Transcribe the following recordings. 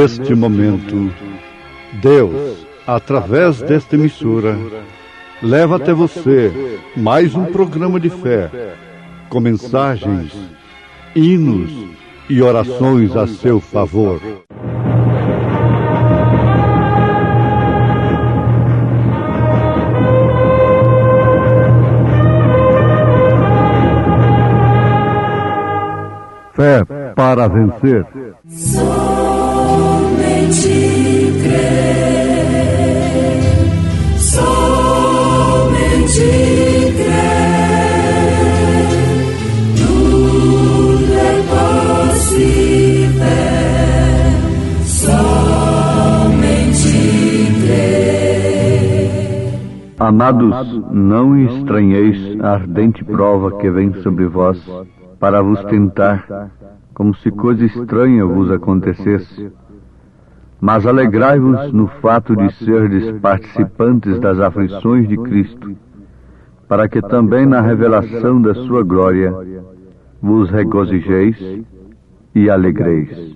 neste momento, Deus, através desta emissora, leva até você mais um programa de fé, com mensagens, hinos e orações a seu favor. Fé para vencer. Somente crer, somente crer, tudo é possível, somente crer. Amados, não estranheis a ardente prova que vem sobre vós, para vos tentar, como se coisa estranha vos acontecesse. Mas alegrai-vos no fato de serdes participantes das aflições de Cristo, para que também na revelação da sua glória vos regozijeis e alegreis.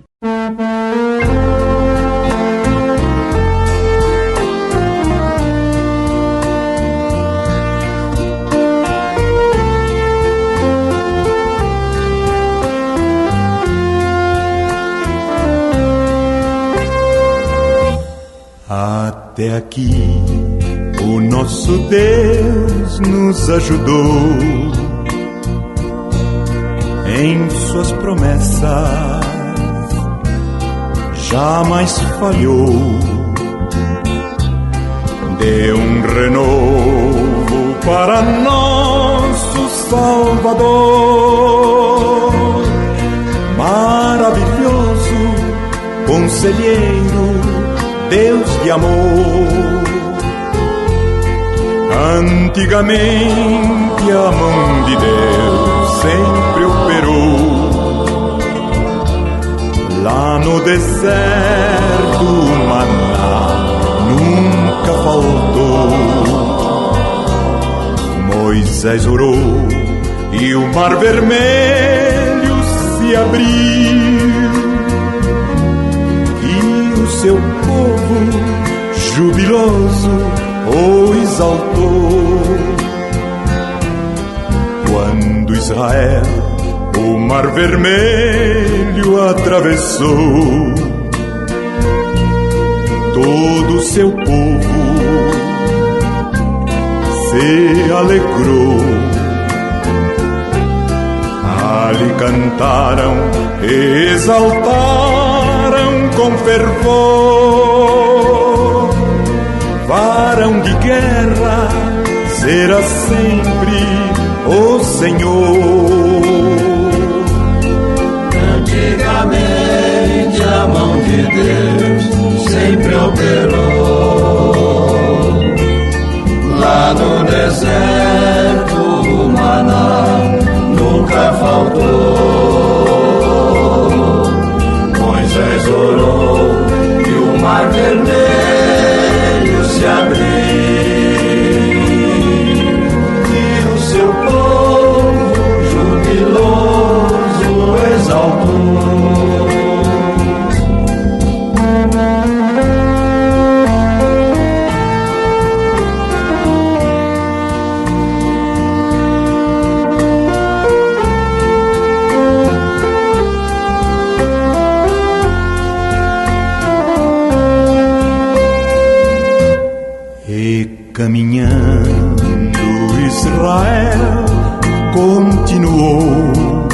Até aqui o nosso Deus nos ajudou em suas promessas, jamais falhou. Deu um renovo para nosso Salvador, maravilhoso conselheiro, Deus de amor. Antigamente a mão de Deus sempre operou. Lá no deserto o maná nunca faltou. Moisés orou e o mar vermelho se abriu. Seu povo jubiloso o exaltou. Quando Israel o mar vermelho atravessou, todo o seu povo se alegrou. Ali cantaram e exaltaram com fervor. Varão de guerra será sempre o Senhor. Antigamente a mão de Deus sempre operou. Lá no deserto o maná nunca faltou. Moisés orou e o mar vermelho se abriu, e o seu povo jubiloso exaltou. Caminhando Israel continuou,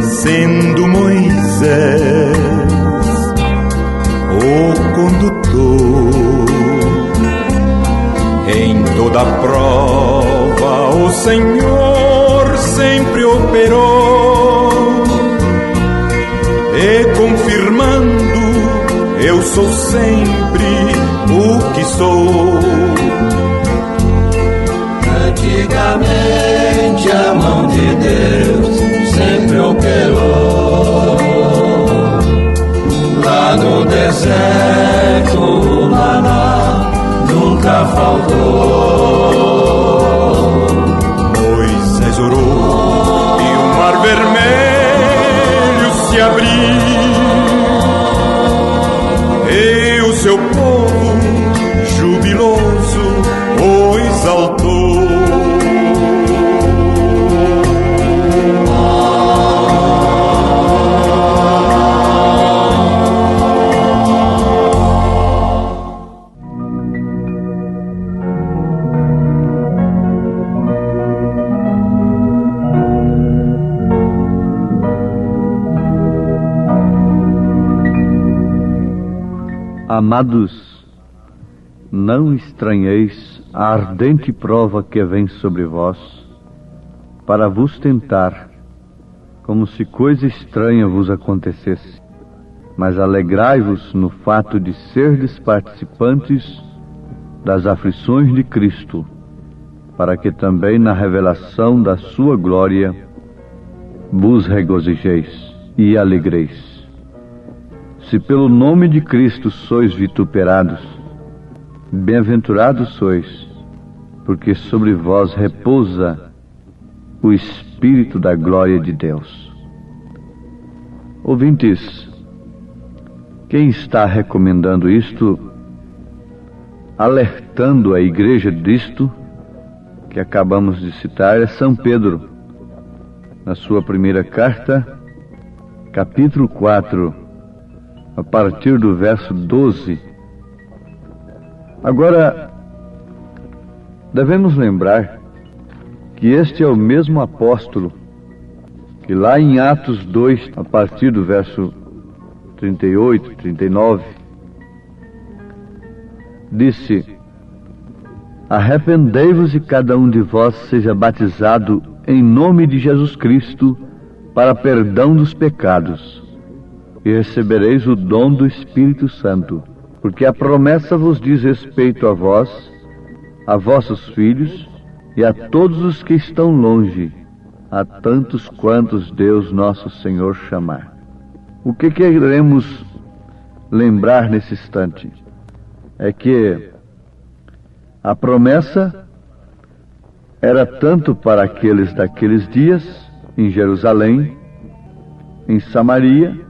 sendo Moisés o condutor. Em toda prova o Senhor sempre operou, e confirmando eu sou sempre o que sou. Antigamente a mão de Deus sempre operou. Lá no deserto o maná nunca faltou. Moisés orou e o mar vermelho se abriu, e o seu povo jubiloso o exaltou. Amados, não estranheis a ardente prova que vem sobre vós, para vos tentar, como se coisa estranha vos acontecesse. Mas alegrai-vos no fato de serdes participantes das aflições de Cristo, para que também na revelação da sua glória vos regozijeis e alegreis. Se pelo nome de Cristo sois vituperados, bem-aventurados sois, porque sobre vós repousa o Espírito da glória de Deus. Ouvintes, quem está recomendando isto, alertando a igreja disto, que acabamos de citar, é São Pedro, na sua primeira carta, capítulo 4, a partir do verso 12. Agora, devemos lembrar que este é o mesmo apóstolo que lá em Atos 2, a partir do verso 38, 39, disse: arrependei-vos e cada um de vós seja batizado em nome de Jesus Cristo para perdão dos pecados, e recebereis o dom do Espírito Santo, porque a promessa vos diz respeito a vós, a vossos filhos e a todos os que estão longe, a tantos quantos Deus nosso Senhor chamar. O que queremos lembrar nesse instante é que a promessa era tanto para aqueles daqueles dias, em Jerusalém, em Samaria,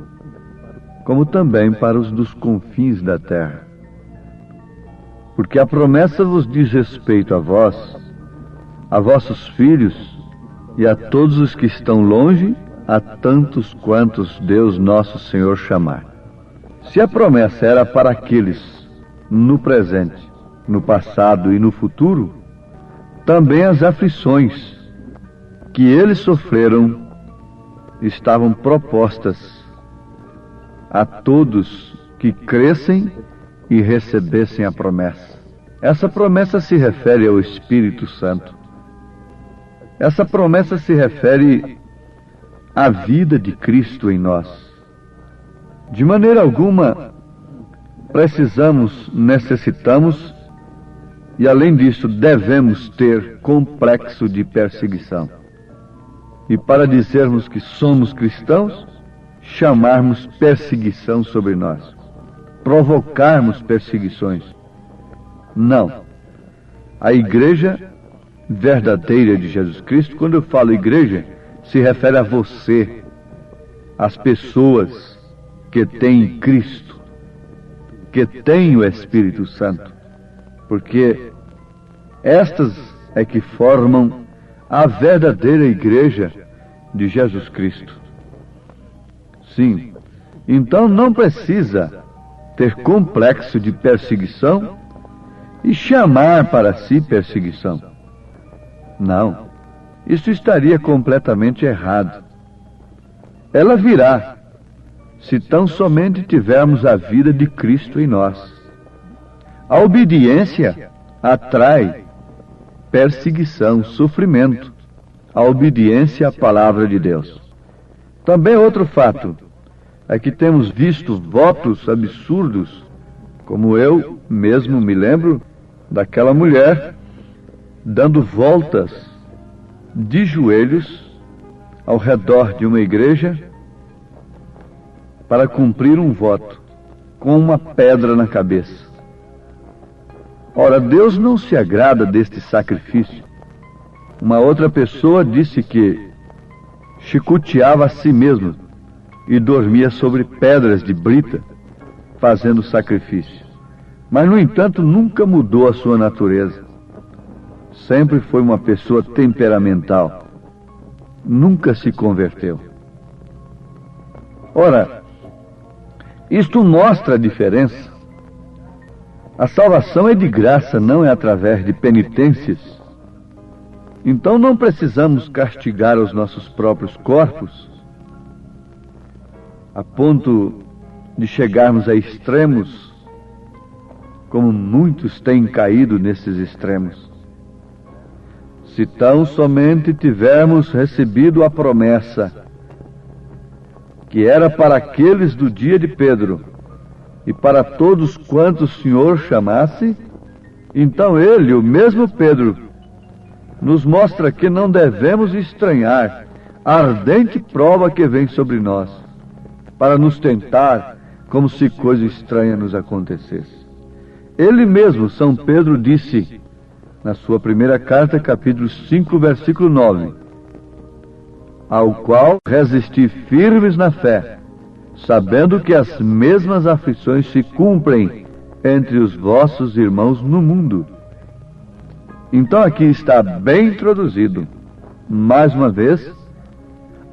como também para os dos confins da terra. Porque a promessa vos diz respeito a vós, a vossos filhos e a todos os que estão longe, a tantos quantos Deus nosso Senhor chamar. Se a promessa era para aqueles no presente, no passado e no futuro, também as aflições que eles sofreram estavam propostas a todos que crescem e recebessem a promessa. Essa promessa se refere ao Espírito Santo. Essa promessa se refere à vida de Cristo em nós. De maneira alguma necessitamos e, além disso, devemos ter complexo de perseguição. E para dizermos que somos cristãos, chamarmos perseguição sobre nós, provocarmos perseguições. Não. A igreja verdadeira de Jesus Cristo, quando eu falo igreja, se refere a você, as pessoas que têm Cristo, que têm o Espírito Santo, porque estas é que formam a verdadeira igreja de Jesus Cristo. Sim, então não precisa ter complexo de perseguição e chamar para si perseguição. Não, isso estaria completamente errado. Ela virá se tão somente tivermos a vida de Cristo em nós. A obediência atrai perseguição, sofrimento. A obediência à palavra de Deus. Também outro fato é que temos visto votos absurdos, como eu mesmo me lembro daquela mulher dando voltas de joelhos ao redor de uma igreja para cumprir um voto, com uma pedra na cabeça. Ora, Deus não se agrada deste sacrifício. Uma outra pessoa disse que chicoteava a si mesmo e dormia sobre pedras de brita, fazendo sacrifício. Mas, no entanto, nunca mudou a sua natureza. Sempre foi uma pessoa temperamental. Nunca se converteu. Ora, isto mostra a diferença. A salvação é de graça, não é através de penitências. Então não precisamos castigar os nossos próprios corpos a ponto de chegarmos a extremos, como muitos têm caído nesses extremos. Se tão somente tivermos recebido a promessa, que era para aqueles do dia de Pedro, e para todos quantos o Senhor chamasse, então ele, o mesmo Pedro, nos mostra que não devemos estranhar a ardente prova que vem sobre nós, para nos tentar como se coisa estranha nos acontecesse. Ele mesmo, São Pedro, disse, na sua primeira carta, capítulo 5, versículo 9, ao qual resisti firmes na fé, sabendo que as mesmas aflições se cumprem entre os vossos irmãos no mundo. Então aqui está bem introduzido, mais uma vez,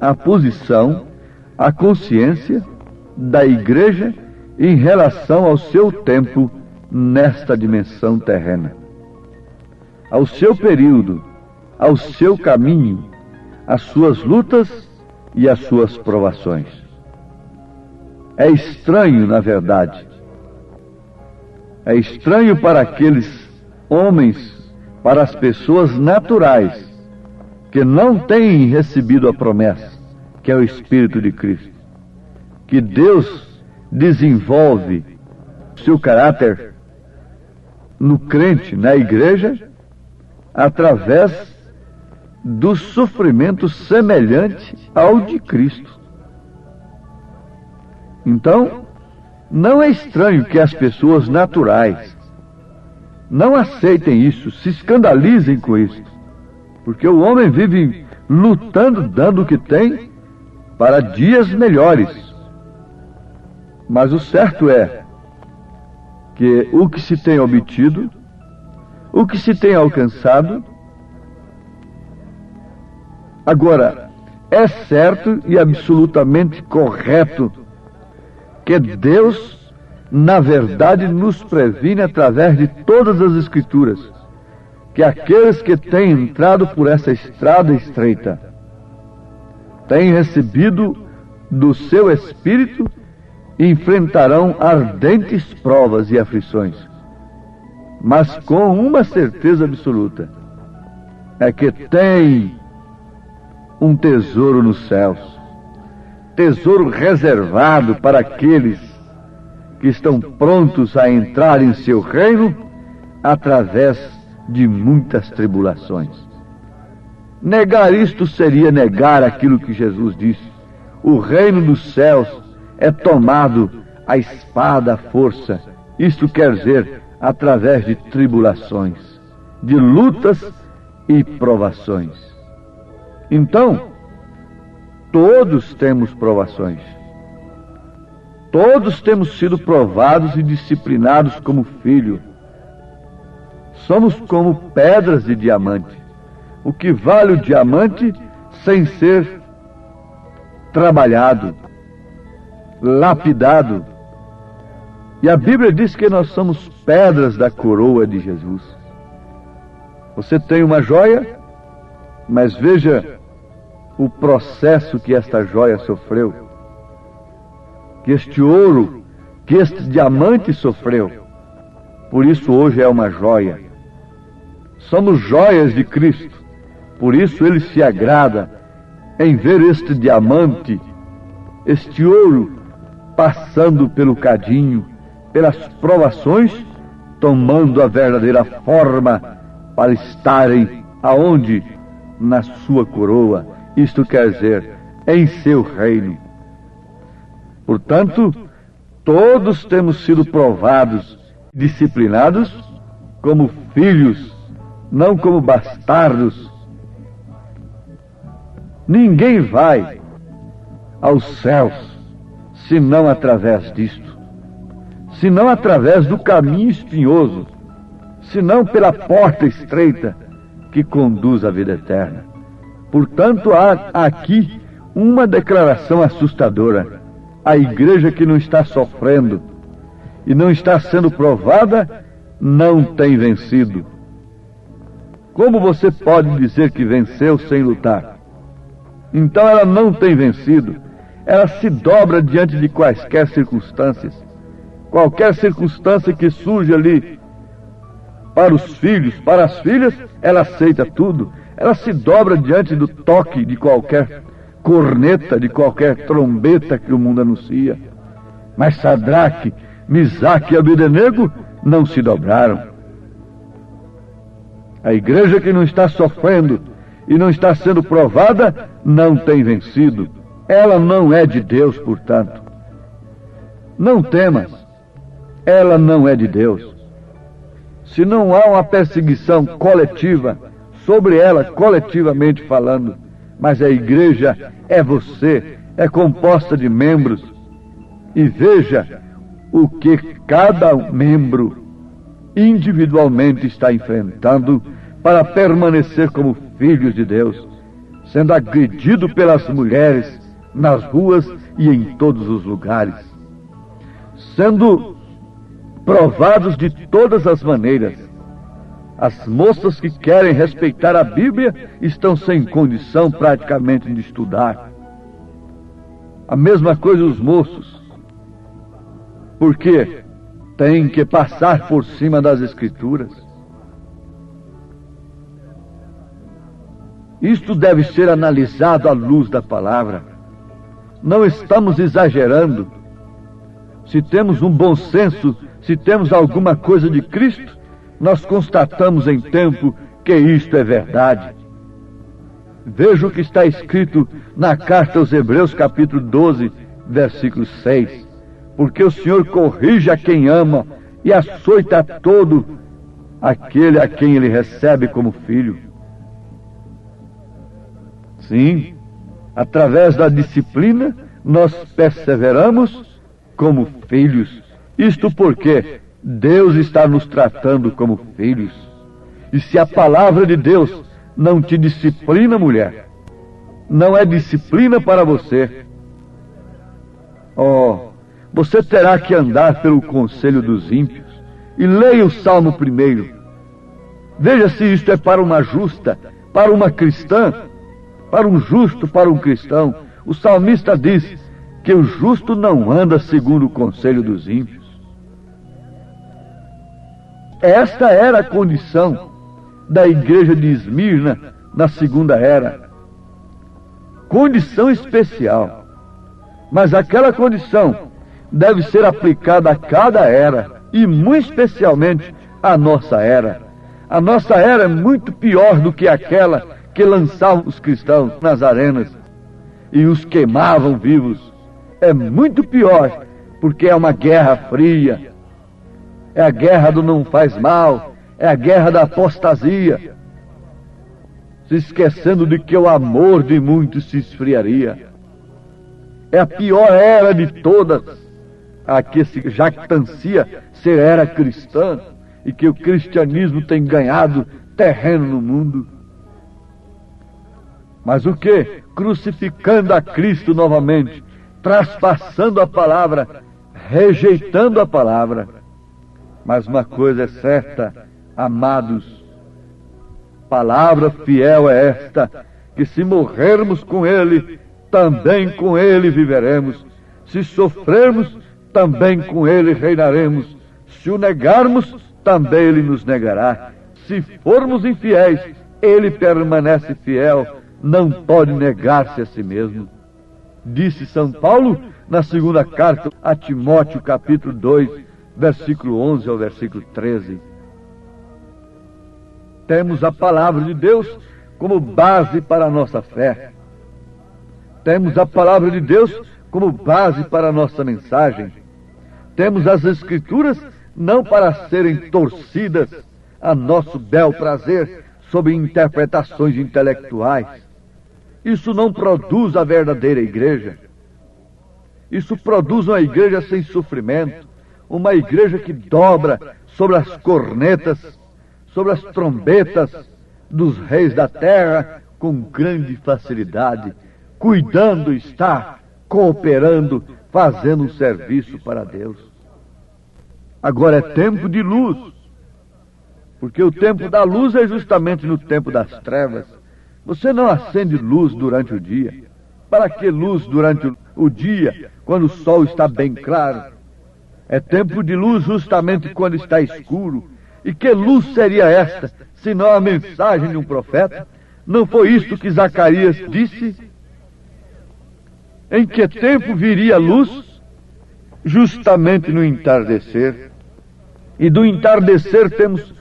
a posição, a consciência da igreja em relação ao seu tempo nesta dimensão terrena, ao seu período, ao seu caminho, às suas lutas e às suas provações. É estranho, na verdade. É estranho para aqueles homens, para as pessoas naturais, que não têm recebido a promessa, que é o Espírito de Cristo, que Deus desenvolve seu caráter no crente, na igreja, através do sofrimento semelhante ao de Cristo. Então, não é estranho que as pessoas naturais não aceitem isso, se escandalizem com isso, porque o homem vive lutando, dando o que tem, para dias melhores. Mas o certo é que o que se tem obtido, o que se tem alcançado, agora, é certo e absolutamente correto que Deus, na verdade, nos previne através de todas as Escrituras, que aqueles que têm entrado por essa estrada estreita têm recebido do seu Espírito e enfrentarão ardentes provas e aflições, mas com uma certeza absoluta, é que tem um tesouro nos céus, tesouro reservado para aqueles que estão prontos a entrar em seu reino através de muitas tribulações. Negar isto seria negar aquilo que Jesus disse: o reino dos céus é tomado à espada, à força. Isto quer dizer, através de tribulações, de lutas e provações. Então, todos temos provações. Todos temos sido provados e disciplinados como filho. Somos como pedras de diamante. O que vale o diamante sem ser trabalhado, lapidado. E a Bíblia diz que nós somos pedras da coroa de Jesus. Você tem uma joia, mas veja o processo que esta joia sofreu, que este ouro, que este diamante sofreu. Por isso hoje é uma joia. Somos joias de Cristo. Por isso Ele se agrada em ver este diamante, este ouro, passando pelo cadinho, pelas provações, tomando a verdadeira forma para estarem aonde? Na sua coroa. Isto quer dizer, em seu reino. Portanto, todos temos sido provados, disciplinados como filhos, não como bastardos. Ninguém vai aos céus senão através disto, senão através do caminho espinhoso, senão pela porta estreita que conduz à vida eterna. Portanto, há aqui uma declaração assustadora. A igreja que não está sofrendo e não está sendo provada não tem vencido. Como você pode dizer que venceu sem lutar? Então ela não tem vencido. Ela se dobra diante de quaisquer circunstâncias. Qualquer circunstância que surge ali para os filhos, para as filhas, ela aceita tudo. Ela se dobra diante do toque de qualquer corneta, de qualquer trombeta que o mundo anuncia. Mas Sadraque, Misaque e Abdenego não se dobraram. A igreja que não está sofrendo e não está sendo provada não tem vencido. Ela não é de Deus, portanto. Não temas. Ela não é de Deus. Se não há uma perseguição coletiva sobre ela, coletivamente falando, mas a igreja é você, é composta de membros. E veja o que cada membro individualmente está enfrentando para permanecer como filhos de Deus, sendo agredido pelas mulheres nas ruas e em todos os lugares, sendo provados de todas as maneiras. As moças que querem respeitar a Bíblia estão sem condição praticamente de estudar. A mesma coisa os moços, porque têm que passar por cima das Escrituras. Isto deve ser analisado à luz da palavra. Não estamos exagerando. Se temos um bom senso, se temos alguma coisa de Cristo, nós constatamos em tempo que isto é verdade. Veja o que está escrito na carta aos Hebreus, capítulo 12, versículo 6. Porque o Senhor corrige a quem ama e açoita a todo aquele a quem ele recebe como filho. Sim, através da disciplina, nós perseveramos como filhos. Isto porque Deus está nos tratando como filhos. E se a palavra de Deus não te disciplina, mulher, não é disciplina para você. Você terá que andar pelo conselho dos ímpios. E leia o Salmo 1. Veja se isto é para uma justa, para uma cristã, para um justo, para um cristão. O salmista diz que o justo não anda segundo o conselho dos ímpios. Esta era a condição da igreja de Esmirna na segunda era. Condição especial. Mas aquela condição deve ser aplicada a cada era, e muito especialmente à nossa era. A nossa era é muito pior do que aquela que lançavam os cristãos nas arenas e os queimavam vivos. É muito pior, porque é uma guerra fria. É a guerra do não faz mal, é a guerra da apostasia, se esquecendo de que o amor de muitos se esfriaria. É a pior era de todas, a que se jactancia ser era cristã e que o cristianismo tem ganhado terreno no mundo. Mas o que? Crucificando a Cristo novamente, traspassando a palavra, rejeitando a palavra. Mas uma coisa é certa, amados, palavra fiel é esta, que se morrermos com Ele, também com Ele viveremos. Se sofrermos, também com Ele reinaremos. Se o negarmos, também Ele nos negará. Se formos infiéis, Ele permanece fiel, não pode negar-se a si mesmo. Disse São Paulo na segunda carta a Timóteo, capítulo 2, versículo 11 ao versículo 13. Temos a palavra de Deus como base para a nossa fé. Temos a palavra de Deus como base para a nossa mensagem. Temos as Escrituras não para serem torcidas a nosso bel prazer sob interpretações intelectuais. Isso não produz a verdadeira igreja. Isso produz uma igreja sem sofrimento, uma igreja que dobra sobre as cornetas, sobre as trombetas dos reis da terra com grande facilidade, cuidando está, cooperando, fazendo um serviço para Deus. Agora é tempo de luz, porque o tempo da luz é justamente no tempo das trevas. Você não acende luz durante o dia. Para que luz durante o dia, quando o sol está bem claro? É tempo de luz justamente quando está escuro. E que luz seria esta, senão a mensagem de um profeta? Não foi isto que Zacarias disse? Em que tempo viria a luz? Justamente no entardecer. E do entardecer temos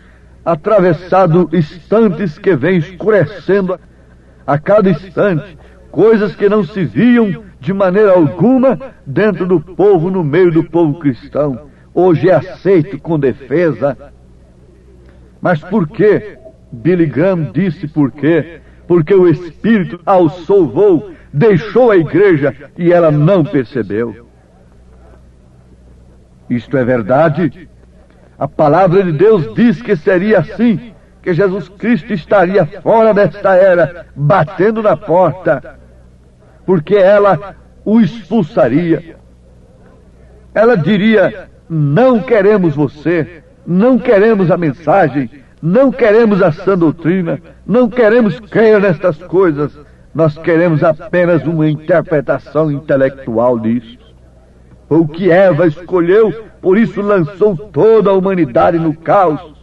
atravessado instantes que vêm escurecendo a cada instante, coisas que não se viam de maneira alguma dentro do povo, no meio do povo cristão. Hoje é aceito com defesa. Mas por quê? Billy Graham disse por quê? Porque o Espírito alçou voo, deixou a igreja e ela não percebeu. Isto é verdade. A palavra de Deus diz que seria assim, que Jesus Cristo estaria fora desta era, batendo na porta, porque ela o expulsaria. Ela diria: não queremos você, não queremos a mensagem, não queremos a sã doutrina, não queremos crer nestas coisas, nós queremos apenas uma interpretação intelectual disso. Foi o que Eva escolheu, por isso lançou toda a humanidade no caos,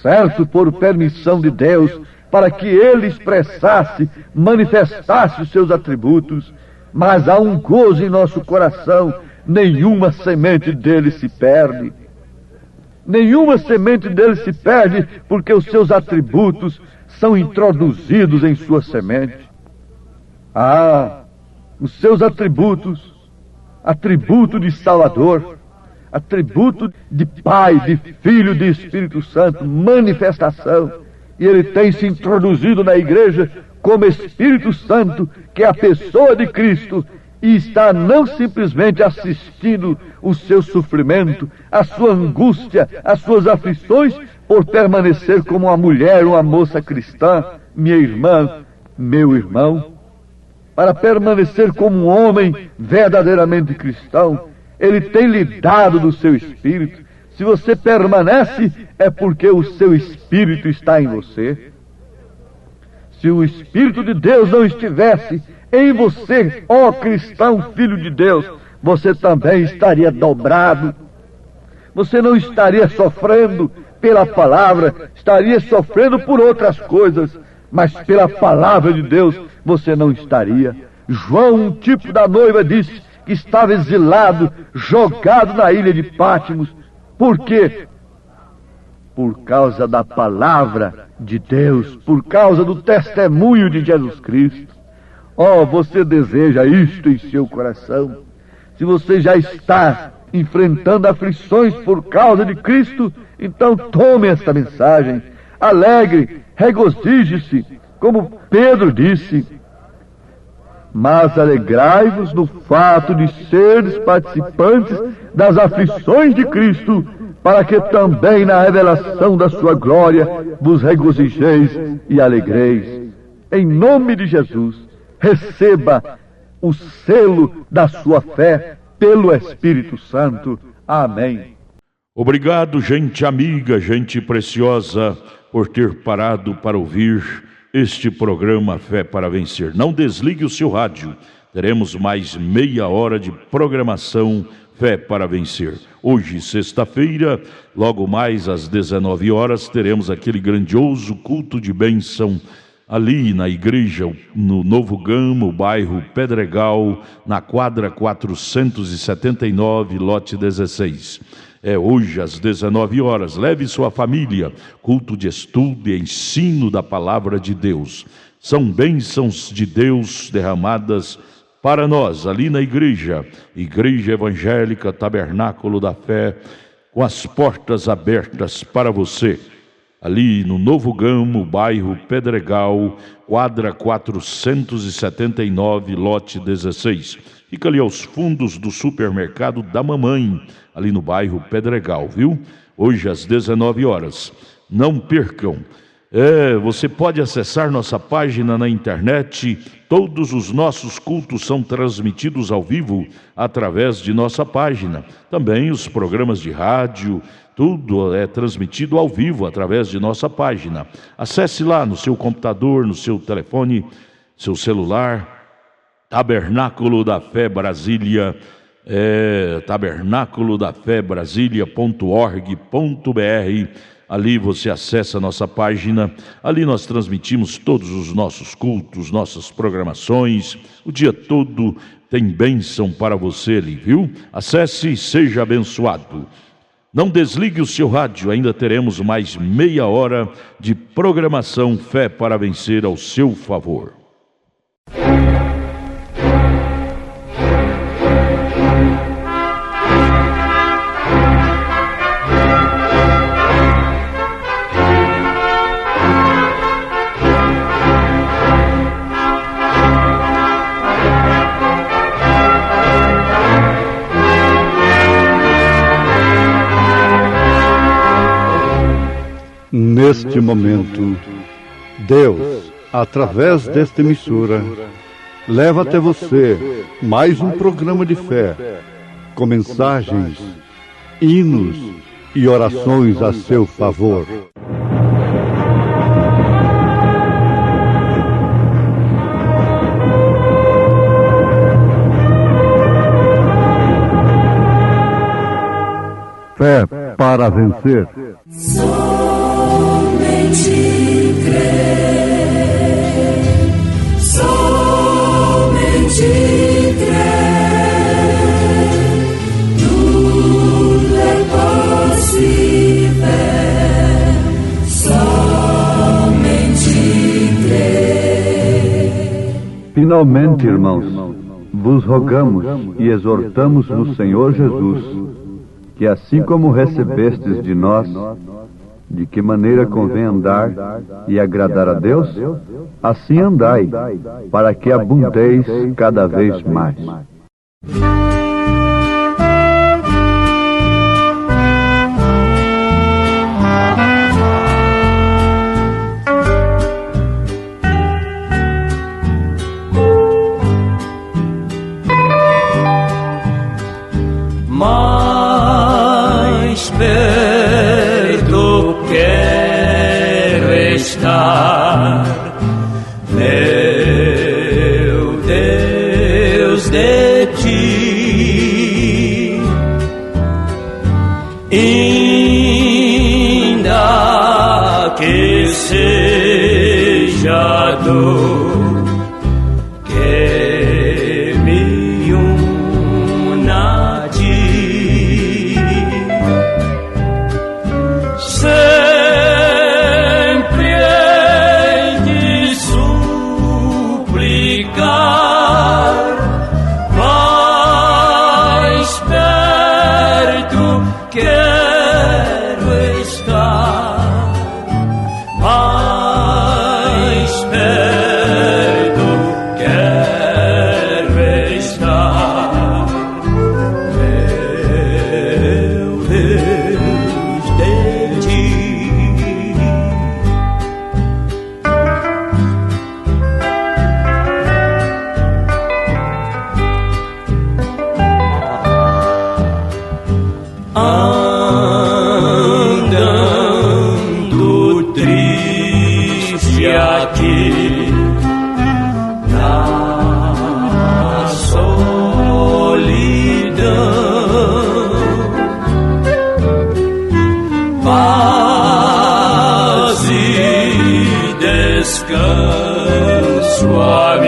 certo, por permissão de Deus, para que ele expressasse, manifestasse os seus atributos. Mas há um gozo em nosso coração, nenhuma semente dele se perde. Nenhuma semente dele se perde, porque os seus atributos são introduzidos em sua semente. Ah, os seus atributos, atributo de Salvador, atributo de Pai, de Filho, de Espírito Santo, manifestação. E ele tem se introduzido na igreja como Espírito Santo, que é a pessoa de Cristo, e está não simplesmente assistindo o seu sofrimento, a sua angústia, as suas aflições, por permanecer como uma mulher, uma moça cristã, minha irmã, meu irmão, para permanecer como um homem verdadeiramente cristão. Ele tem lhe dado do seu Espírito. Se você permanece, é porque o seu Espírito está em você. Se o Espírito de Deus não estivesse em você, ó cristão, filho de Deus, você também estaria dobrado. Você não estaria sofrendo pela palavra, estaria sofrendo por outras coisas, mas pela palavra de Deus você não estaria. João, um tipo da noiva, disse que estava exilado, jogado na ilha de Pátimos. Por quê? Por causa da palavra de Deus, por causa do testemunho de Jesus Cristo. Oh, você deseja isto em seu coração? Se você já está enfrentando aflições por causa de Cristo, então tome esta mensagem, alegre, regozije-se, como Pedro disse. Mas alegrai-vos no fato de seres participantes das aflições de Cristo, para que também na revelação da sua glória vos regozijeis e alegreis. Em nome de Jesus, receba o selo da sua fé pelo Espírito Santo. Amém. Obrigado, gente amiga, gente preciosa, por ter parado para ouvir este programa Fé para Vencer. Não desligue o seu rádio. Teremos mais meia hora de programação Fé para Vencer. Hoje, sexta-feira, logo mais às 19 horas, teremos aquele grandioso culto de bênção ali na igreja, no Novo Gama, bairro Pedregal, na quadra 479, lote 16. É hoje às 19 horas. Leve sua família, culto de estudo e ensino da palavra de Deus. São bênçãos de Deus derramadas para nós, ali na igreja, Igreja Evangélica Tabernáculo da Fé, com as portas abertas para você. Ali no Novo Gama, bairro Pedregal, quadra 479, lote 16. Fica ali aos fundos do supermercado da mamãe, ali no bairro Pedregal, viu? Hoje às 19 horas. Não percam. Você pode acessar nossa página na internet. Todos os nossos cultos são transmitidos ao vivo através de nossa página. Também os programas de rádio, tudo é transmitido ao vivo através de nossa página. Acesse lá no seu computador, no seu telefone, seu celular, Tabernáculo da Fé Brasília, tabernaculodafebrasilia.org.br. Ali você acessa a nossa página. Ali nós transmitimos todos os nossos cultos, nossas programações. O dia todo tem bênção para você ali, viu? Acesse e seja abençoado. Não desligue o seu rádio, ainda teremos mais meia hora de programação Fé para Vencer ao seu favor. Neste momento, Deus, através desta emissora, leva até você mais um programa de fé, com mensagens, hinos e orações a seu favor. Fé para vencer. Somente crer, somente crer, tudo é possível, somente crer. Finalmente, irmãos, vos rogamos e exortamos no Senhor Jesus, que assim como recebestes de nós, de que maneira convém andar e agradar a Deus, assim andai, para que abundeis cada vez mais. Mais perto quero estar, meu Deus, de ti, ainda que seja dor que me una a ti. Sempre hei de suplicar, mais perto quero estar, mais perto quero estar, meu Deus, de ti. Andando triste aqui na solidão, paz e descanso a mim,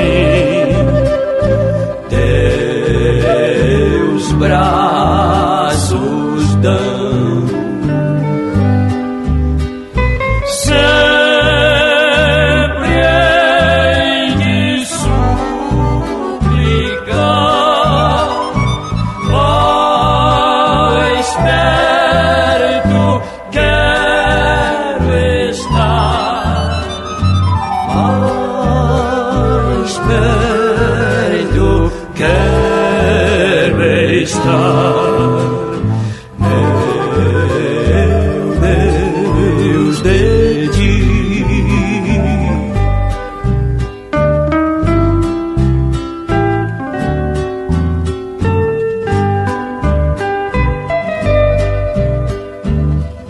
teus braços dão. Sempre hei de suplicar, mais perto quero estar, mais perto quero estar, meu Deus, de ti.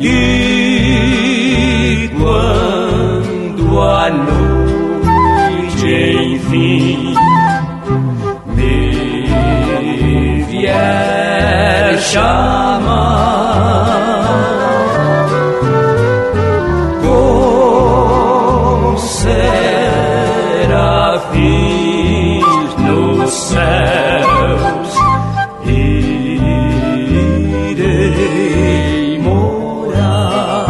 E quando a noite enfim me vier chamar, com serafins nos céus irei morar.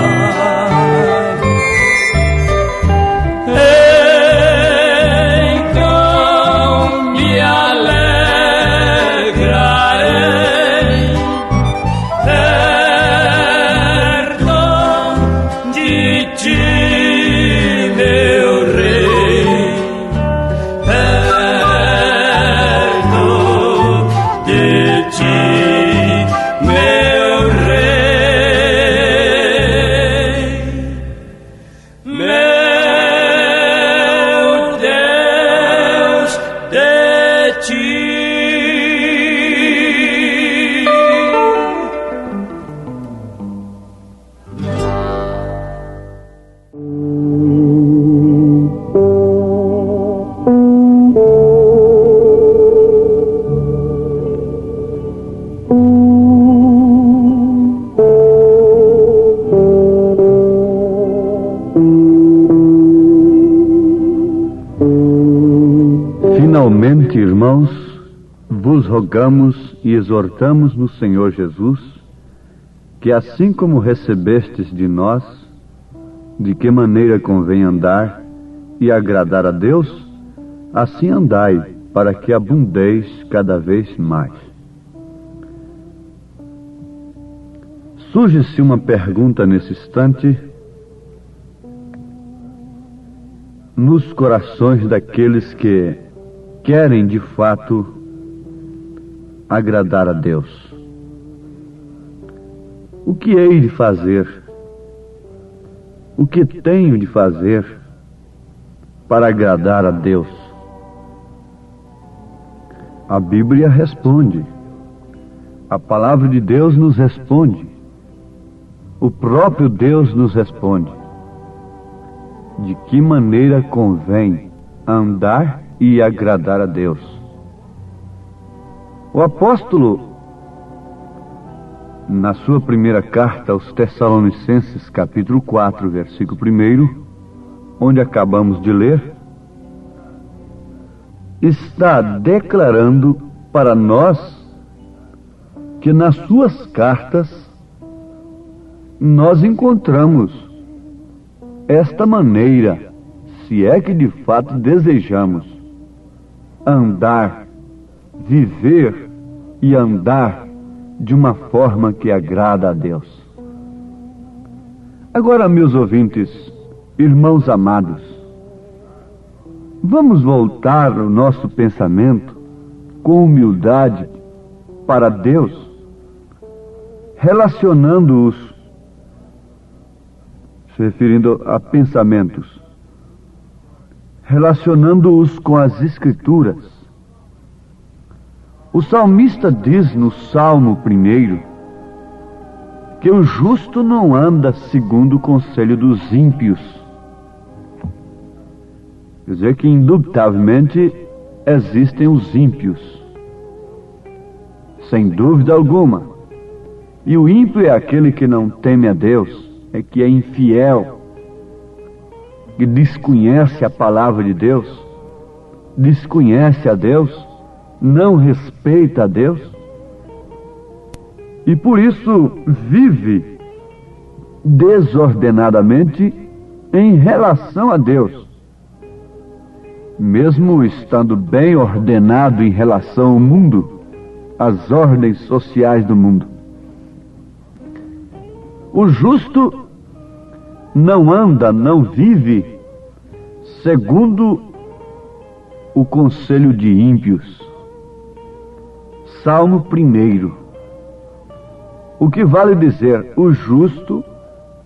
Então me alegrarei perto de ti, meu rei, perto de ti, meu rei, meu Deus, de ti. Finalmente, irmãos, vos rogamos e exortamos no Senhor Jesus que, assim como recebestes de nós, de que maneira convém andar e agradar a Deus, assim andai, para que abundeis cada vez mais. Surge-se uma pergunta nesse instante nos corações daqueles que querem de fato agradar a Deus. O que hei de fazer? O que tenho de fazer para agradar a Deus? A Bíblia responde. A palavra de Deus nos responde. O próprio Deus nos responde. De que maneira convém andar e agradar a Deus? O apóstolo, na sua primeira carta aos Tessalonicenses, capítulo 4, versículo 1, onde acabamos de ler, está declarando para nós que nas suas cartas nós encontramos esta maneira, se é que de fato desejamos andar, viver e andar de uma forma que agrada a Deus. Agora, meus ouvintes, irmãos amados, vamos voltar o nosso pensamento com humildade para Deus, relacionando-os, se referindo a pensamentos, relacionando-os com as Escrituras. O salmista diz no Salmo 1 que o justo não anda segundo o conselho dos ímpios. Quer dizer que, indubitavelmente, existem os ímpios, sem dúvida alguma. E o ímpio é aquele que não teme a Deus, é que é infiel, que desconhece a palavra de Deus, desconhece a Deus, não respeita a Deus, e por isso vive desordenadamente em relação a Deus, mesmo estando bem ordenado em relação ao mundo, às ordens sociais do mundo. O justo não anda, não vive segundo o conselho de ímpios, Salmo 1. O que vale dizer, o justo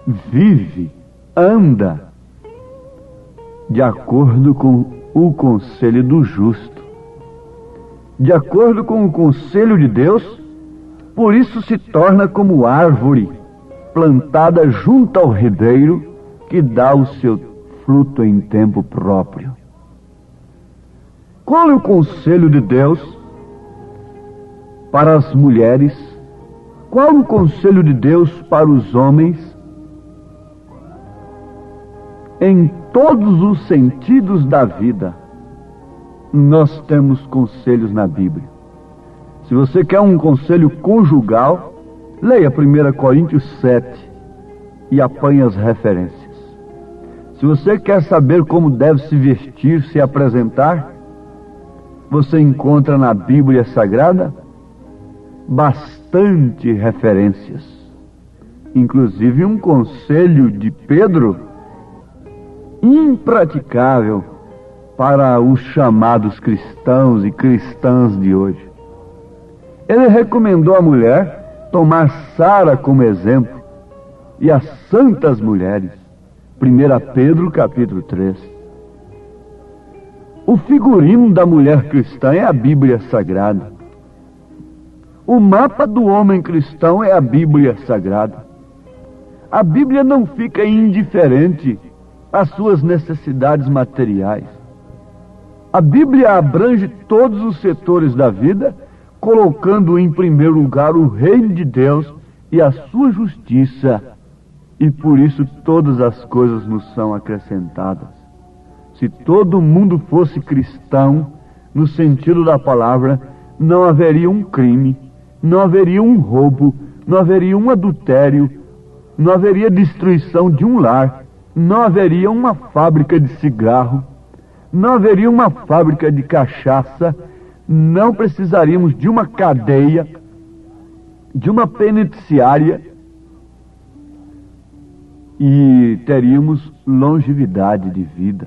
vive, anda de acordo com o conselho do justo, de acordo com o conselho de Deus, por isso se torna como árvore plantada junto ao ribeiro, que dá o seu fruto em tempo próprio. Qual é o conselho de Deus para as mulheres? Qual o conselho de Deus para os homens? Em todos os sentidos da vida, nós temos conselhos na Bíblia. Se você quer um conselho conjugal, leia 1 Coríntios 7 e apanhe as referências. Se você quer saber como deve se vestir, se apresentar, você encontra na Bíblia Sagrada bastante referências. Inclusive um conselho de Pedro impraticável para os chamados cristãos e cristãs de hoje. Ele recomendou à mulher tomar Sara como exemplo e as santas mulheres. 1 Pedro capítulo 3. O figurino da mulher cristã é a Bíblia Sagrada. O mapa do homem cristão é a Bíblia Sagrada. A Bíblia não fica indiferente às suas necessidades materiais. A Bíblia abrange todos os setores da vida, colocando em primeiro lugar o reino de Deus e a sua justiça. E por isso todas as coisas nos são acrescentadas. Se todo mundo fosse cristão, no sentido da palavra, não haveria um crime, não haveria um roubo, não haveria um adultério, não haveria destruição de um lar, não haveria uma fábrica de cigarro, não haveria uma fábrica de cachaça, não precisaríamos de uma cadeia, de uma penitenciária, e teríamos longevidade de vida.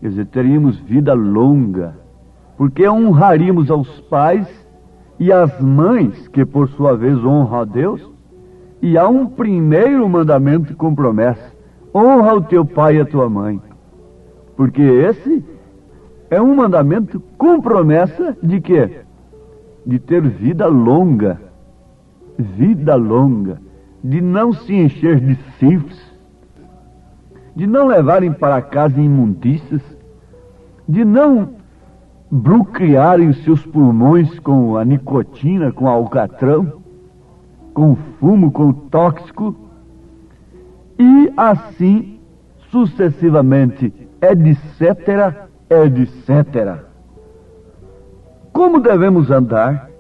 Quer dizer, teríamos vida longa, porque honraríamos aos pais e às mães, que por sua vez honram a Deus. E há um primeiro mandamento com promessa: honra o teu pai e a tua mãe. Porque esse é um mandamento com promessa de quê? De ter vida longa. Vida longa. De não se encher de sífilis, de não levarem para casa imundícias, de não bloquearem os seus pulmões com a nicotina, com o alcatrão, com o fumo, com o tóxico, e assim sucessivamente, etc., etc. Como devemos andar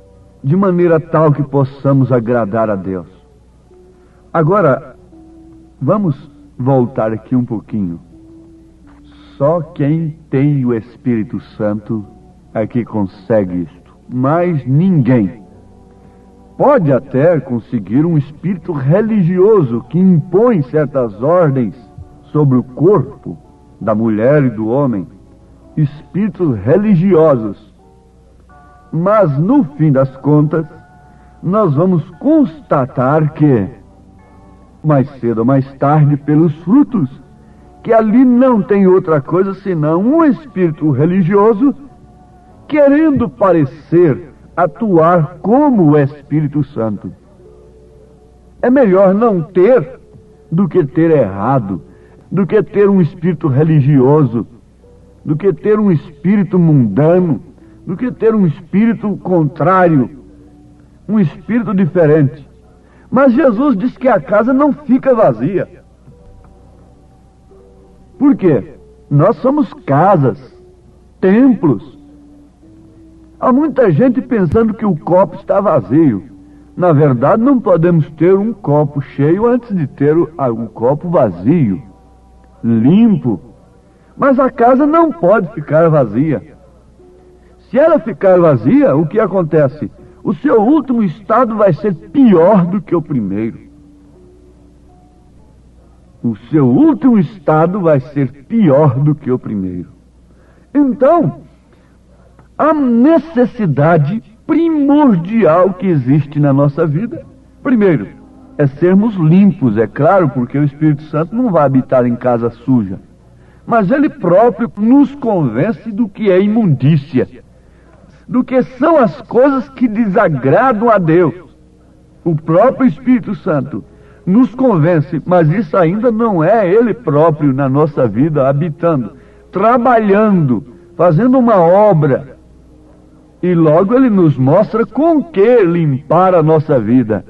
de maneira tal que possamos agradar a Deus? Agora, vamos voltar aqui um pouquinho. Só quem tem o Espírito Santo é que consegue isto. Mas ninguém. Pode até conseguir um espírito religioso que impõe certas ordens sobre o corpo da mulher e do homem. Espíritos religiosos. Mas no fim das contas, nós vamos constatar que, mais cedo ou mais tarde, pelos frutos, que ali não tem outra coisa senão um espírito religioso querendo parecer atuar como o Espírito Santo. É melhor não ter do que ter errado, do que ter um espírito religioso, do que ter um espírito mundano, do que ter um espírito contrário, um espírito diferente. Mas Jesus diz que a casa não fica vazia. Por quê? Nós somos casas, templos. Há muita gente pensando que o copo está vazio. Na verdade, não podemos ter um copo cheio antes de ter o copo vazio, limpo. Mas a casa não pode ficar vazia. Se ela ficar vazia, o que acontece? O seu último estado vai ser pior do que o primeiro. O seu último estado vai ser pior do que o primeiro. Então, a necessidade primordial que existe na nossa vida. Primeiro, é sermos limpos, é claro, porque o Espírito Santo não vai habitar em casa suja. Mas ele próprio nos convence do que é imundícia, do que são as coisas que desagradam a Deus. O próprio Espírito Santo nos convence, mas isso ainda não é ele próprio na nossa vida, habitando, trabalhando, fazendo uma obra. E logo ele nos mostra com que limpar a nossa vida.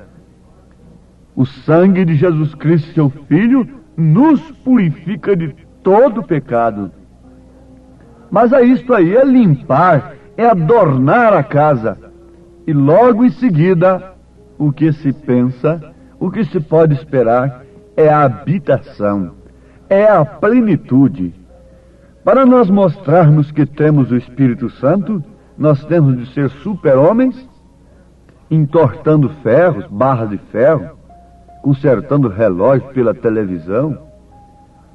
O sangue de Jesus Cristo, seu Filho, nos purifica de todo pecado. Mas isto aí é limpar, é adornar a casa. E logo em seguida, o que se pensa, o que se pode esperar, é a habitação, é a plenitude. Para nós mostrarmos que temos o Espírito Santo, nós temos de ser super-homens, entortando ferros, barras de ferro, consertando relógios pela televisão,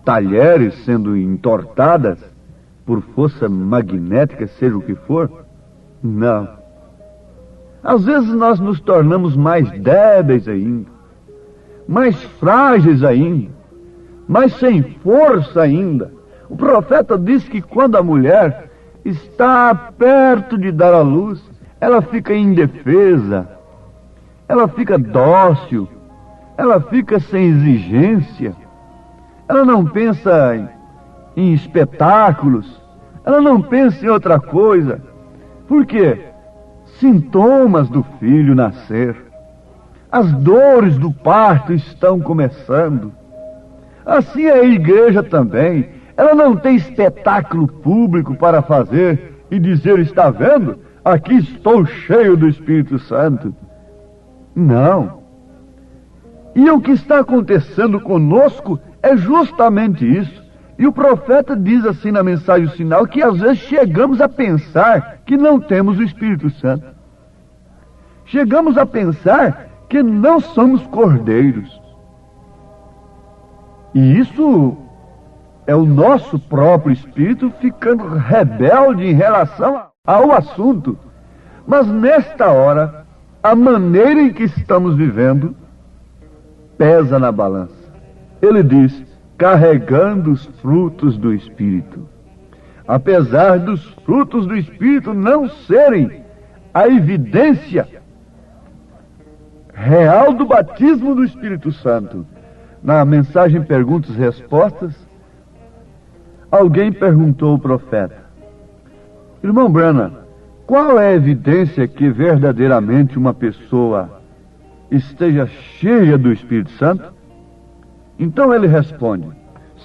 talheres sendo entortadas por força magnética, seja o que for. Não. Às vezes nós nos tornamos mais débeis ainda, mais frágeis ainda, mais sem força ainda. O profeta diz que quando a mulher está perto de dar à luz, ela fica indefesa, ela fica dócil, ela fica sem exigência, ela não pensa em espetáculos, ela não pensa em outra coisa. Por quê? Sintomas do filho nascer, as dores do parto estão começando. Assim é a igreja também. Ela não tem espetáculo público para fazer e dizer: está vendo? Aqui estou cheio do Espírito Santo. Não. E o que está acontecendo conosco é justamente isso. E o profeta diz assim na mensagem sinal que às vezes chegamos a pensar que não temos o Espírito Santo. Chegamos a pensar que não somos cordeiros. E isso é o nosso próprio espírito ficando rebelde em relação ao assunto. Mas nesta hora, a maneira em que estamos vivendo pesa na balança. Ele diz: carregando os frutos do Espírito. Apesar dos frutos do Espírito não serem a evidência real do batismo do Espírito Santo. Na mensagem Perguntas e Respostas, alguém perguntou ao profeta: irmão Branham, qual é a evidência que verdadeiramente uma pessoa esteja cheia do Espírito Santo? Então ele responde,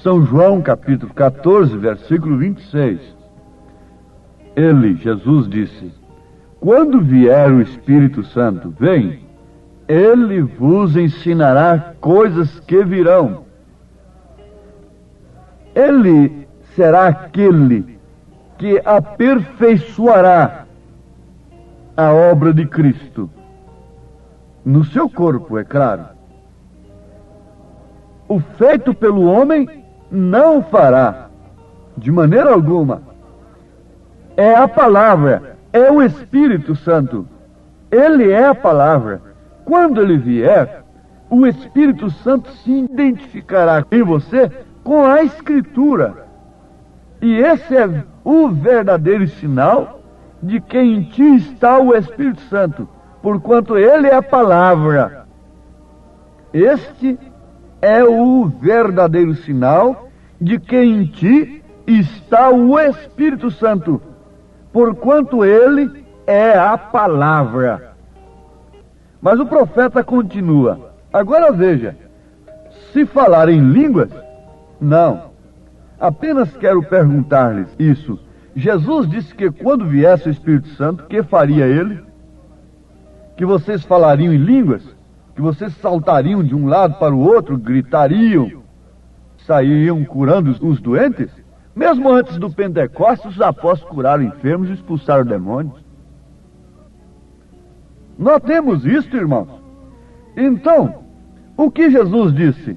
São João capítulo 14, versículo 26. Jesus disse: quando vier o Espírito Santo, vem, ele vos ensinará coisas que virão. Ele será aquele que aperfeiçoará a obra de Cristo no seu corpo, é claro. O feito pelo homem não o fará, de maneira alguma. É a palavra, é o Espírito Santo. Ele é a palavra. Quando ele vier, o Espírito Santo se identificará em você com a Escritura. E esse é o verdadeiro sinal de que em ti está o Espírito Santo, porquanto ele é a palavra. Este é o verdadeiro sinal de que em ti está o Espírito Santo, porquanto ele é a palavra. Mas o profeta continua. Agora veja, se falar em línguas, não. Apenas quero perguntar-lhes isso. Jesus disse que quando viesse o Espírito Santo, que faria ele? Que vocês falariam em línguas? Que vocês saltariam de um lado para o outro, gritariam, sairiam curando os doentes? Mesmo antes do Pentecostes, os apóstolos curaram enfermos e expulsaram demônios. Notemos isto, irmãos. Então, o que Jesus disse?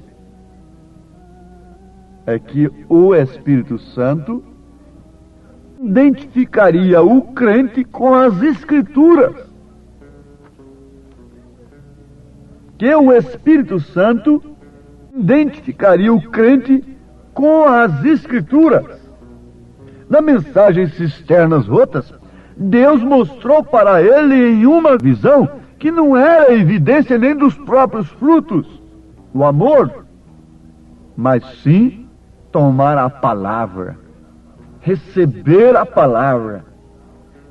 É que o Espírito Santo identificaria o crente com as Escrituras. que o Espírito Santo identificaria o crente com as Escrituras. Na mensagem Cisternas Rotas, Deus mostrou para ele em uma visão que não era evidência nem dos próprios frutos, o amor, mas sim tomar a palavra, receber a palavra.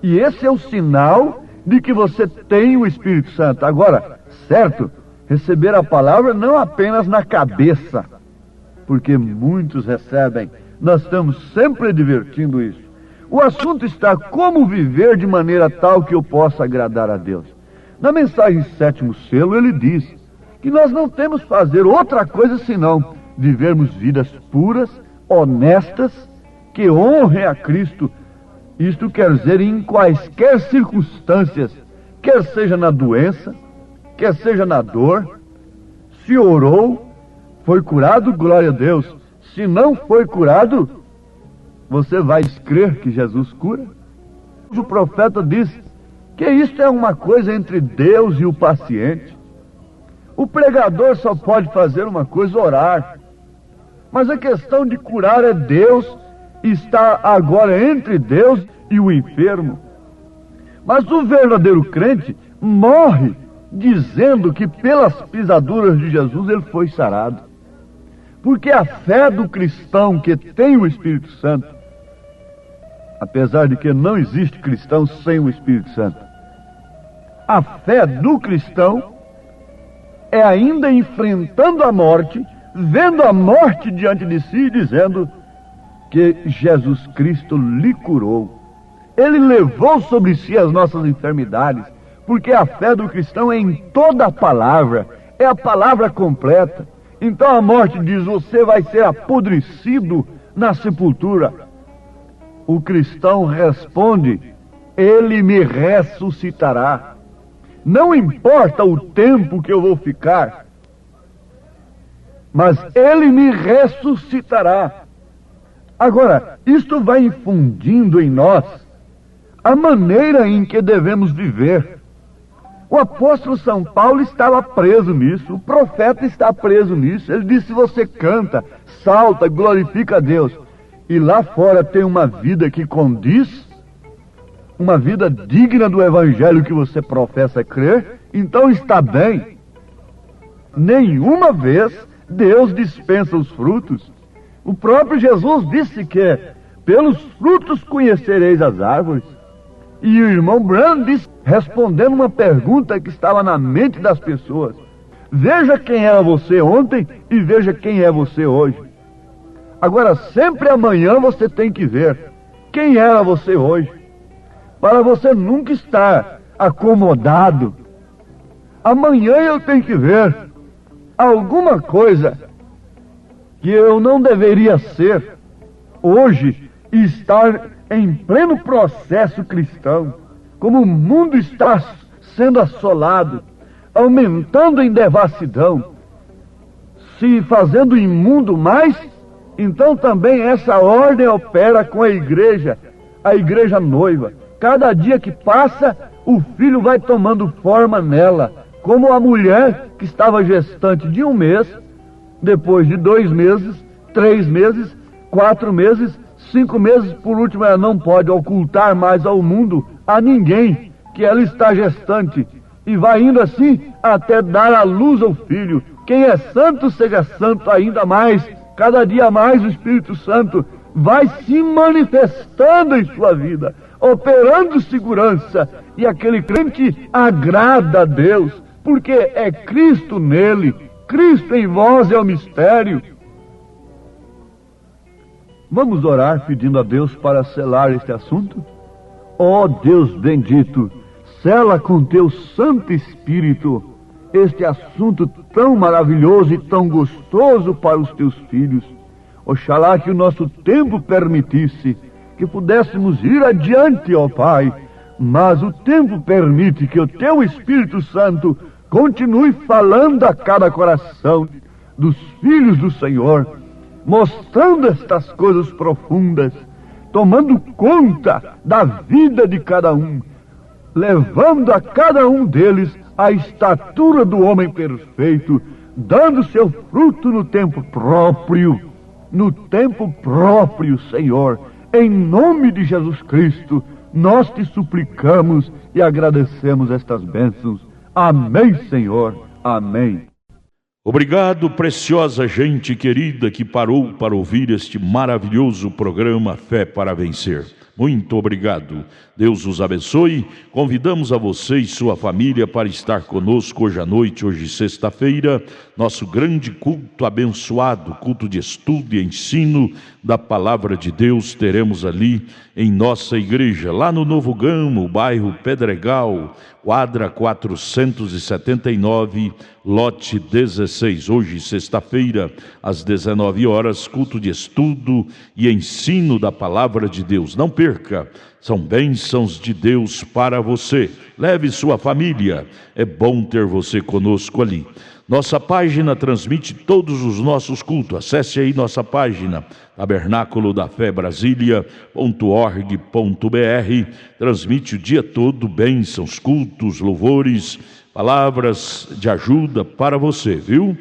E esse é o sinal de que você tem o Espírito Santo. Agora, certo, receber a palavra não apenas na cabeça, porque muitos recebem. Nós estamos sempre advertindo isso. O assunto está como viver de maneira tal que eu possa agradar a Deus. Na mensagem Sétimo Selo, ele diz que nós não temos que fazer outra coisa senão vivermos vidas puras, honestas, que honrem a Cristo. Isto quer dizer em quaisquer circunstâncias, quer seja na doença, quer seja na dor. Se orou, foi curado, glória a Deus. Se não foi curado, você vai crer que Jesus cura? O profeta diz que isto é uma coisa entre Deus e o paciente. O pregador só pode fazer uma coisa, orar. Mas a questão de curar é Deus, está agora entre Deus e o enfermo. Mas o verdadeiro crente morre dizendo que pelas pisaduras de Jesus ele foi sarado. Porque a fé do cristão que tem o Espírito Santo, apesar de que não existe cristão sem o Espírito Santo, a fé do cristão é ainda enfrentando a morte, vendo a morte diante de si e dizendo que Jesus Cristo lhe curou. Ele levou sobre si as nossas enfermidades, porque a fé do cristão é em toda a palavra, é a palavra completa. Então a morte diz, você vai ser apodrecido na sepultura. O cristão responde, ele me ressuscitará. Não importa o tempo que eu vou ficar, mas ele me ressuscitará. Agora, isto vai infundindo em nós a maneira em que devemos viver. O apóstolo São Paulo estava preso nisso, o profeta está preso nisso. Ele disse, você canta, salta, glorifica a Deus. E lá fora tem uma vida que condiz, uma vida digna do evangelho que você professa crer, então está bem. Nenhuma vez Deus dispensa os frutos. O próprio Jesus disse que pelos frutos conhecereis as árvores. E o irmão Branham disse, respondendo uma pergunta que estava na mente das pessoas, veja quem era você ontem e veja quem é você hoje. Agora, sempre amanhã você tem que ver quem era você hoje, para você nunca estar acomodado. Amanhã eu tenho que ver alguma coisa que eu não deveria ser hoje e estar em pleno processo cristão. Como o mundo está sendo assolado, aumentando em devassidão, se fazendo imundo mais, então também essa ordem opera com a igreja noiva. Cada dia que passa, o filho vai tomando forma nela, como a mulher que estava gestante de 1 mês, depois de 2 meses, 3 meses, 4 meses, 5 meses, por último ela não pode ocultar mais ao mundo, a ninguém, que ela está gestante, e vai indo assim até dar à luz ao filho. Quem é santo, seja santo ainda mais. Cada dia mais o Espírito Santo vai se manifestando em sua vida, operando segurança, e aquele crente agrada a Deus, porque é Cristo nele, Cristo em vós é o mistério. Vamos orar pedindo a Deus para selar este assunto? Ó Deus bendito, sela com teu Santo Espírito este assunto tão maravilhoso e tão gostoso para os teus filhos. Oxalá que o nosso tempo permitisse que pudéssemos ir adiante, ó Pai, mas o tempo permite que o teu Espírito Santo continue falando a cada coração dos filhos do Senhor, mostrando estas coisas profundas, tomando conta da vida de cada um, levando a cada um deles a estatura do homem perfeito, dando seu fruto no tempo próprio. No tempo próprio, Senhor, em nome de Jesus Cristo, nós te suplicamos e agradecemos estas bênçãos. Amém, Senhor. Amém. Obrigado, preciosa gente querida que parou para ouvir este maravilhoso programa Fé para Vencer. Muito obrigado. Deus os abençoe. Convidamos a você e sua família para estar conosco hoje à noite, hoje sexta-feira, nosso grande culto abençoado, culto de estudo e ensino da Palavra de Deus. Teremos ali em nossa igreja, lá no Novo Gamo, bairro Pedregal, quadra 479, lote 16. Hoje, sexta-feira, às 19 horas, culto de estudo e ensino da Palavra de Deus. Não perca, são bênçãos de Deus para você. Leve sua família, é bom ter você conosco ali. Nossa página transmite todos os nossos cultos. Acesse aí nossa página, tabernáculo da fé Brasília.org.br. Transmite o dia todo bênçãos, cultos, louvores, palavras de ajuda para você, viu?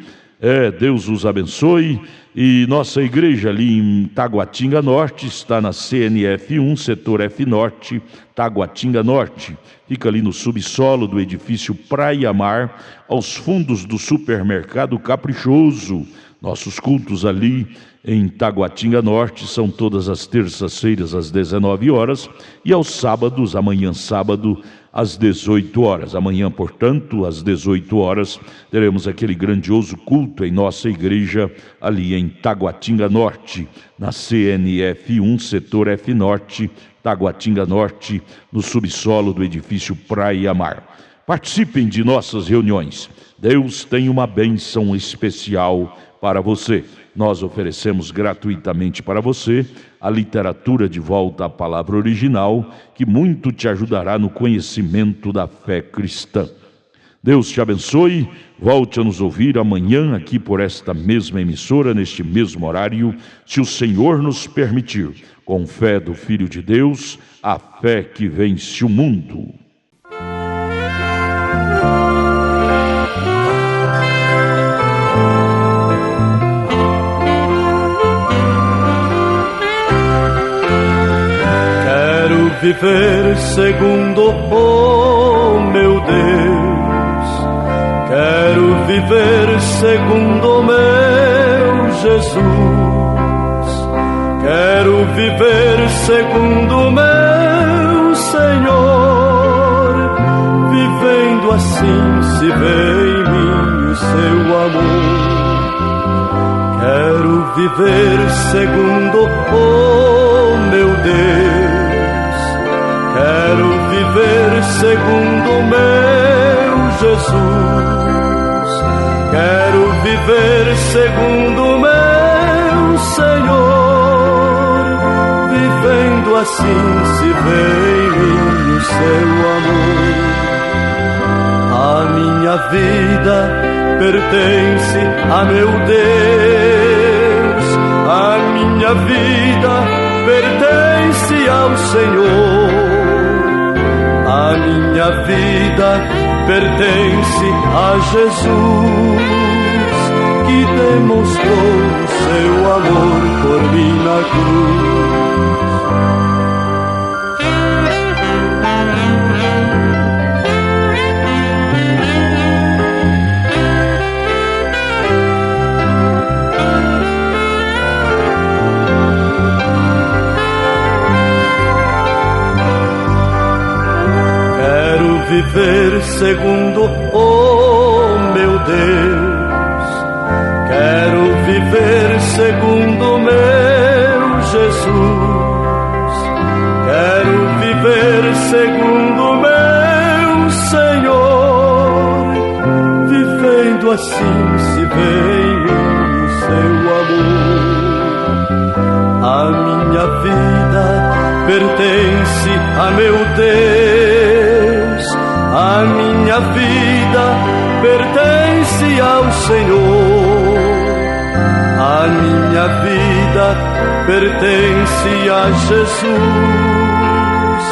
Deus os abençoe. E nossa igreja ali em Taguatinga Norte está na CNF 1, setor F Norte, Taguatinga Norte. Fica ali no subsolo do edifício Praia Mar, aos fundos do supermercado Caprichoso. Nossos cultos ali em Taguatinga Norte são todas as terças-feiras às 19 horas e aos sábados, amanhã sábado, às 18 horas. Amanhã, portanto, às 18 horas, teremos aquele grandioso culto em nossa igreja ali em Taguatinga Norte, na CNF 1, setor F Norte, Taguatinga Norte, no subsolo do edifício Praia Mar. Participem de nossas reuniões. Deus tem uma bênção especial para você. Nós oferecemos gratuitamente para você a literatura De Volta à Palavra Original, que muito te ajudará no conhecimento da fé cristã. Deus te abençoe. Volte a nos ouvir amanhã aqui por esta mesma emissora, neste mesmo horário, se o Senhor nos permitir. Com fé do Filho de Deus, a fé que vence o mundo. Viver segundo o meu Deus, quero viver segundo o meu Jesus, quero viver segundo o meu Senhor, vivendo assim se vê em mim o seu amor. Quero viver segundo o meu Deus, quero viver segundo o meu Jesus, quero viver segundo o meu Senhor, vivendo assim se vê em mim o seu amor. A minha vida pertence a meu Deus, a minha vida pertence ao Senhor. A minha vida pertence a Jesus, que demonstrou o seu amor por mim na viver segundo o meu Deus, quero viver segundo o meu Jesus, quero viver segundo o meu Senhor, vivendo assim se vê em mim o seu amor. A minha vida pertence a meu Deus, a minha vida pertence ao Senhor, a minha vida pertence a Jesus,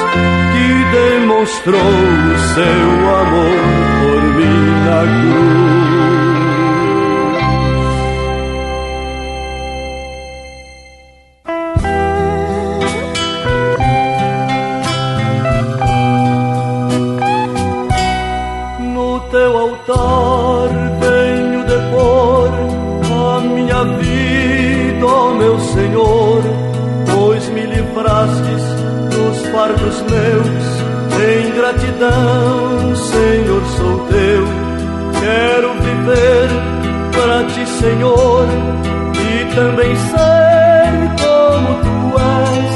e demonstrou o seu amor por mim na cruz. No teu altar venho depor a minha vida, ó meu Senhor, pois me livrastes dos fardos meus. Em gratidão, Senhor, sou teu. Quero viver para ti, Senhor, e também ser como tu és.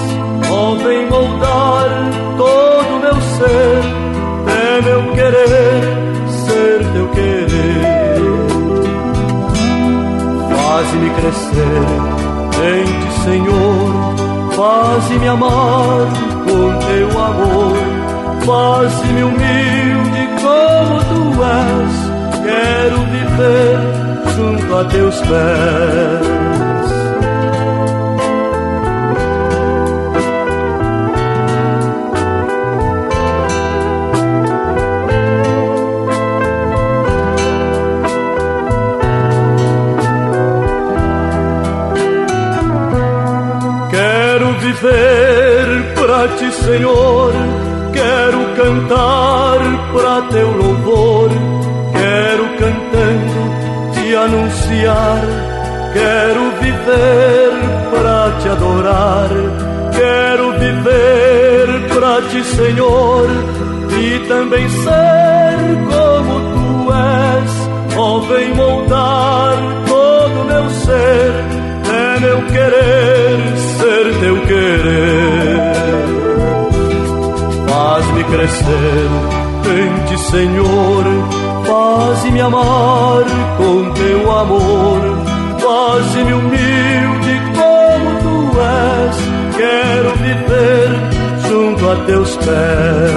Ó, vem moldar todo o meu ser, é meu querer ser teu querer. Faze-me crescer em ti, Senhor, faze-me amar com teu amor. Faze-me humilde como tu és. Quero viver junto a teus pés. Quero viver pra ti, Senhor. Quero cantar pra teu louvor. Quero cantando te anunciar. Quero viver pra te adorar. Quero viver pra ti, Senhor, e também ser como tu és. Ó, vem moldar todo o meu ser. É meu querer ser teu querer. Faz-me crescer em ti, Senhor, faz-me amar com teu amor. Faz-me humilde como tu és. Quero viver junto a teus pés.